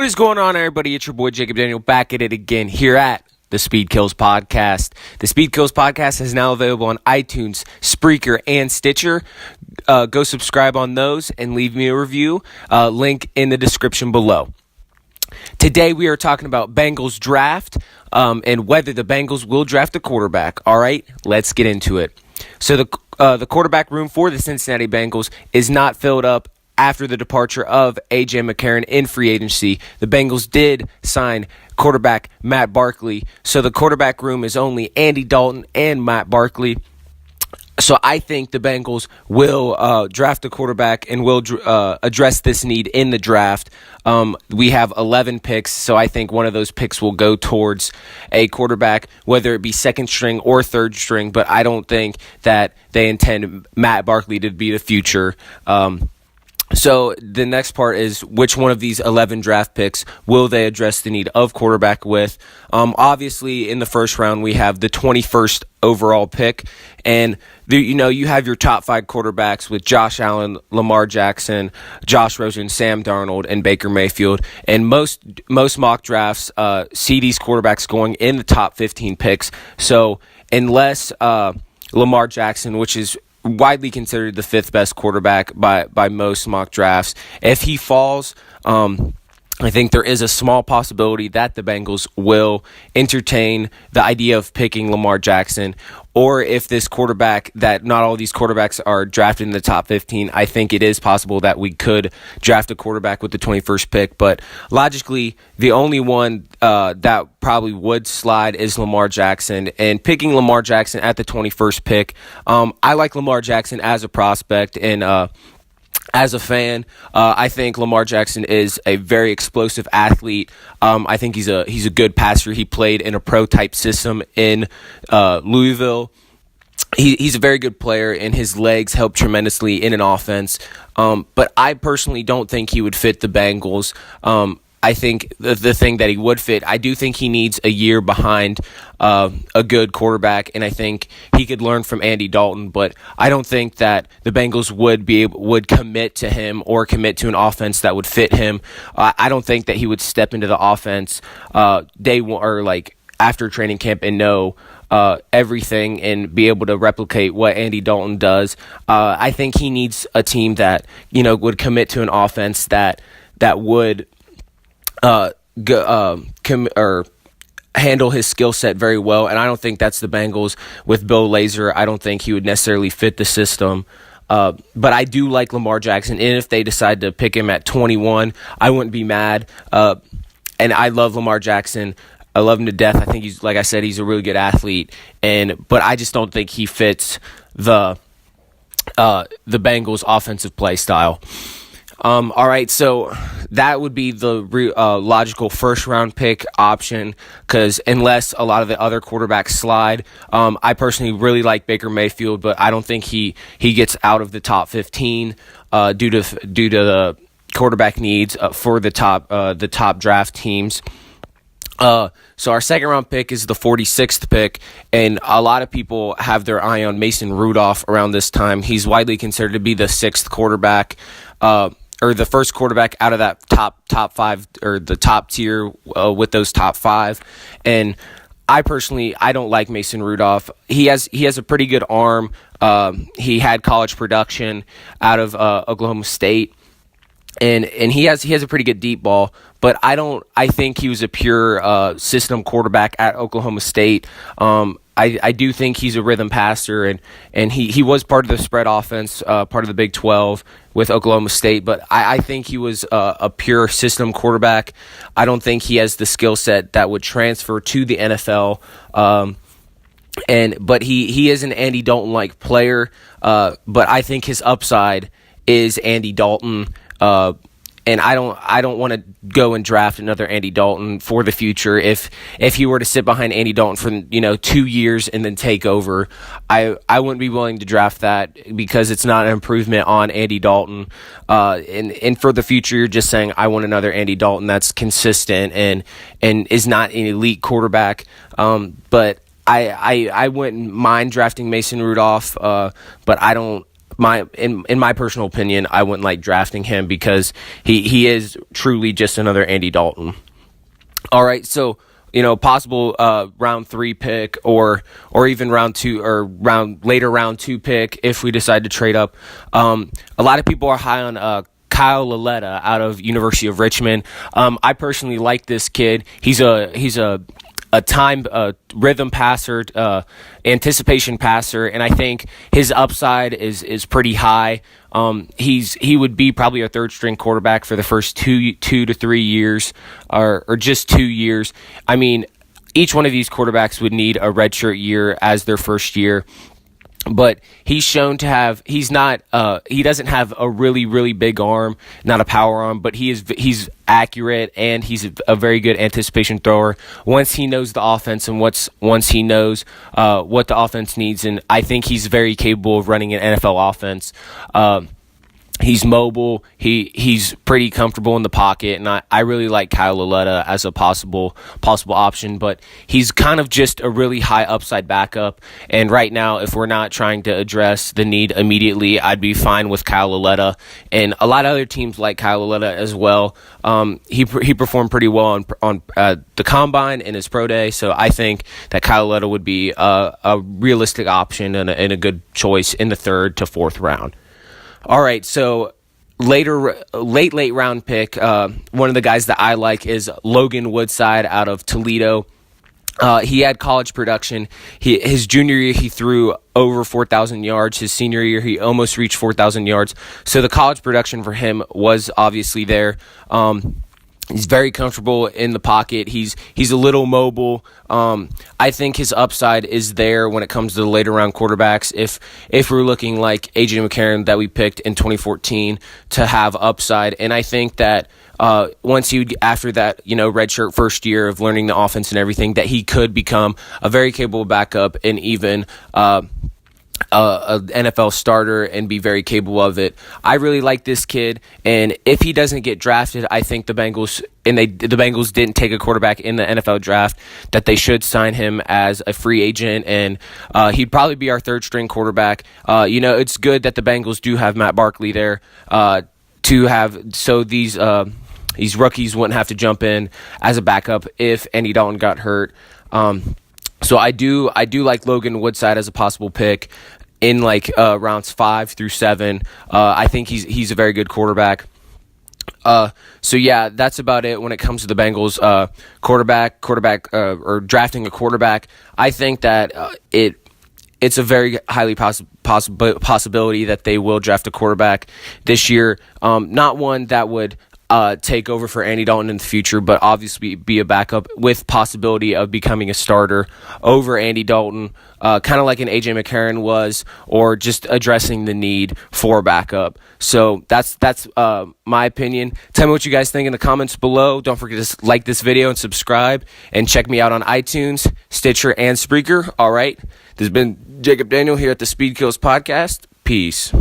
What is going on, everybody? It's your boy Jacob Daniel back at it again here at the Speed Kills Podcast. The Speed Kills Podcast is now available on iTunes, Spreaker, and Stitcher. Go subscribe on those and leave me a review. Link in the description below. Today we are talking about Bengals draft and whether the Bengals will draft a quarterback. All right, let's get into it. So the quarterback room for the Cincinnati Bengals is not filled up after the departure of AJ McCarron in free agency. The Bengals did sign quarterback Matt Barkley, so the quarterback room is only Andy Dalton and Matt Barkley. So I think the Bengals will draft a quarterback and will address this need in the draft. We have 11 picks, so I think one of those picks will go towards a quarterback, whether it be second string or third string, but I don't think that they intend Matt Barkley to be the future. So the next part is which one of these 11 draft picks will they address the need of quarterback with? Obviously, in the first round, we have the 21st overall pick, and you have your top 5 quarterbacks with Josh Allen, Lamar Jackson, Josh Rosen, Sam Darnold, and Baker Mayfield. And most mock drafts see these quarterbacks going in the top 15 picks. So unless Lamar Jackson, which is widely considered the 5th best quarterback by most mock drafts, if he falls, I think there is a small possibility that the Bengals will entertain the idea of picking Lamar Jackson. Or if this quarterback, that not all these quarterbacks are drafted in the top 15, I think it is possible that we could draft a quarterback with the 21st pick. But logically, the only one that probably would slide is Lamar Jackson. And picking Lamar Jackson at the 21st pick, I like Lamar Jackson as a prospect, and as a fan, I think Lamar Jackson is a very explosive athlete. I think he's a good passer. He played in a pro-type system in Louisville. He's a very good player, and his legs help tremendously in an offense. But I personally don't think he would fit the Bengals. I think the thing that he would fit, I do think he needs a year behind a good quarterback, and I think he could learn from Andy Dalton, but I don't think that the Bengals would commit to him or commit to an offense that would fit him. I don't think that he would step into the offense day one or like after training camp and know everything and be able to replicate what Andy Dalton does. I think he needs a team that would commit to an offense that would handle his skill set very well, and I don't think that's the Bengals with Bill Lazor. I don't think he would necessarily fit the system. But I do like Lamar Jackson, and if they decide to pick him at 21, I wouldn't be mad. And I love Lamar Jackson. I love him to death. I think he's, like I said, he's a really good athlete, but I just don't think he fits the Bengals' offensive play style. All right, so that would be the logical first-round pick option, because unless a lot of the other quarterbacks slide, I personally really like Baker Mayfield, but I don't think he gets out of the top 15 due to the quarterback needs for the top draft teams. So our second-round pick is the 46th pick, and a lot of people have their eye on Mason Rudolph around this time. He's widely considered to be the 6th quarterback, or the first quarterback out of that top 5 or the top tier with those top 5. And I don't like Mason Rudolph. He has a pretty good arm. He had college production out of Oklahoma State. And he has a pretty good deep ball, but I think he was a pure system quarterback at Oklahoma State. I do think he's a rhythm passer, and he was part of the spread offense, part of the Big 12 with Oklahoma State, but I think he was a pure system quarterback. I don't think he has the skill set that would transfer to the NFL. But he is an Andy Dalton-like player, but I think his upside is Andy Dalton. And I don't want to go and draft another Andy Dalton for the future. If he were to sit behind Andy Dalton for 2 years and then take over, I wouldn't be willing to draft that, because it's not an improvement on Andy Dalton. And for the future, you're just saying I want another Andy Dalton that's consistent and is not an elite quarterback. But I wouldn't mind drafting Mason Rudolph, but in my personal opinion, I wouldn't like drafting him because he is truly just another Andy Dalton. All right, so possible round 3 pick or even round 2 or later round 2 pick if we decide to trade up. A lot of people are high on Kyle Lauletta out of University of Richmond. I personally like this kid. He's a time rhythm passer, anticipation passer, and I think his upside is pretty high. He would be probably a third string quarterback for the first 2 to 3 years, or just 2 years. I mean, each one of these quarterbacks would need a redshirt year as their first year. But he's shown to have, he doesn't have a really, really big arm, not a power arm, but he's accurate and he's a very good anticipation thrower once he knows the offense and once he knows what the offense needs. And I think he's very capable of running an NFL offense. He's mobile. He's pretty comfortable in the pocket, and I really like Kyle Lauletta as a possible option. But he's kind of just a really high upside backup. And right now, if we're not trying to address the need immediately, I'd be fine with Kyle Lauletta. And a lot of other teams like Kyle Lauletta as well. He performed pretty well on the combine and his pro day, so I think that Kyle Lauletta would be a realistic option and a good choice in the 3rd to 4th round. All right, so late round pick. One of the guys that I like is Logan Woodside out of Toledo. He had college production. His junior year, he threw over 4,000 yards. His senior year, he almost reached 4,000 yards. So the college production for him was obviously there. He's very comfortable in the pocket. He's a little mobile. I think his upside is there when it comes to the later round quarterbacks. If we're looking like AJ McCarron that we picked in 2014 to have upside, and I think that once after that redshirt first year of learning the offense and everything, that he could become a very capable backup and even an NFL starter and be very capable of it. I really like this kid, and if he doesn't get drafted, I think the Bengals didn't take a quarterback in the NFL draft, that they should sign him as a free agent, and he'd probably be our 3rd string quarterback. It's good that the Bengals do have Matt Barkley there so these rookies wouldn't have to jump in as a backup if Andy Dalton got hurt. So I do like Logan Woodside as a possible pick in rounds 5 through 7. I think he's a very good quarterback. So yeah, that's about it when it comes to the Bengals quarterback or drafting a quarterback. I think that it's a very highly possibility that they will draft a quarterback this year. Not one that would take over for Andy Dalton in the future, but obviously be a backup with possibility of becoming a starter over Andy Dalton, kind of like an AJ McCarron was, or just addressing the need for a backup. So that's my opinion. Tell me what you guys think in the comments below. Don't forget to like this video and subscribe, and check me out on iTunes, Stitcher, and Spreaker. All right, this has been Jacob Daniel here at the Speed Kills Podcast. Peace.